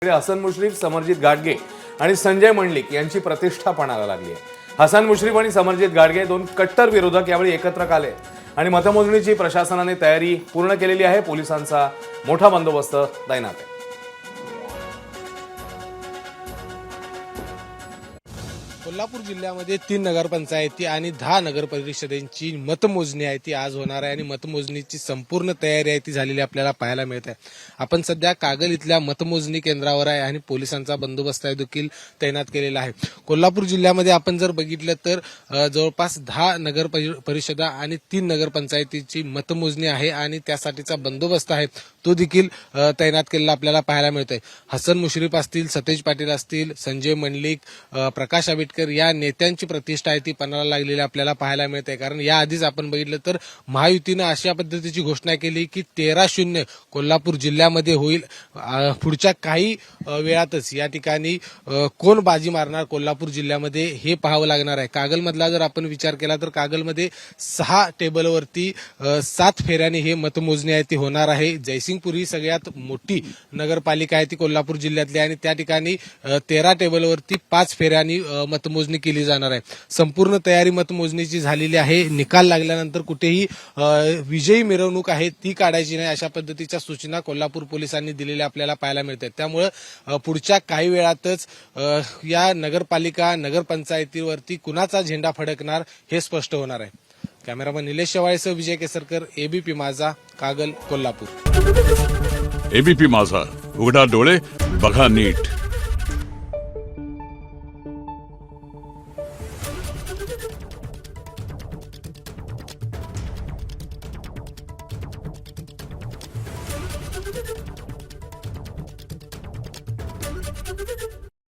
हसन मुश्रीफ, समरजित गाडगे आणि संजय मंडलिक यांची प्रतिष्ठा पणाला लागली आहे। हसन मुश्रीफ आणि समरजित गाडगे दोन कट्टर विरोधक यावेळी एकत्र आले आणि मतमोजणीची प्रशासनाने तयारी पूर्ण केलेली आहे। पोलिसांचा मोठा बंदोबस्त तैनात आहे। कोल्हापूर जिल्ह्यामध्ये 3 नगरपंचायती आणि 10 नगर परिषदेची मतमोजणी आहे ती आज होणार आहे आणि मतमोजणीची संपूर्ण तयारी आहे ती झालेली आपल्याला पाहायला मिळत आहे। आपण सध्या कागल इथल्या मतमोजणी केंद्रावर आहे आणि पोलिसांचा बंदोबस्त देखील तैनात केलेला आहे। कोल्हापूर जिल्ह्यामध्ये आपण जर बघितलं तर जवळपास 10 नगर परिषदा आणि 3 नगरपंचायतीची मतमोजणी आहे आणि त्यासाठीचा बंदोबस्त आहे तो देखील तैनात केलेला आपल्याला पाहायला मिळत आहे। हसन मुश्रीफ असतील, सतेज पाटील असतील, संजय मंडलिक, प्रकाश आंबेडकर या नेत्यांची प्रतिष्ठा आहे ती पणाला लागलेली आपल्याला पाहायला मिळते। कारण या आधीच आपण बघितलं तर महायुतीनं अशा पद्धतीची घोषणा केली की 13-0 कोल्हापूर जिल्ह्यामध्ये होईल। पुढच्या काही वेळातच या ठिकाणी कोण बाजी मारणार कोल्हापूर जिल्ह्यामध्ये हे पाहावं लागणार आहे। कागलमधला जर आपण विचार केला तर कागलमध्ये 6 टेबलवरती 7 फेऱ्याने हे मतमोजणी आहे ती होणार आहे। जयसिंगपूर ही सगळ्यात मोठी नगरपालिका आहे ती कोल्हापूर जिल्ह्यातली आणि त्या ठिकाणी 13 टेबलवरती 5 फेऱ्यांनी मतमोजणी केली जाणार आहे। संपूर्ण तयारी मतमोजणीची झालेली आहे। निकाल लागल्यानंतर कुठेही विजयी मिरवणूक आहे ती काढायची नाही अशा पद्धतीच्या सूचना कोल्हापूर पोलिसांनी दिलेल्या आपल्याला पाहायला मिळतात। त्यामुळे पुढच्या काही वेळातच या नगरपालिका नगरपंचायतीवरती कुणाचा झेंडा फडकणार हे स्पष्ट होणार आहे। कॅमेरामन निलेश शेवाळेसह विजय केसरकर, एबीपी माझा, कागल, कोल्हापूर। एबीपी माझा, उघडा डोळे बघा नीट।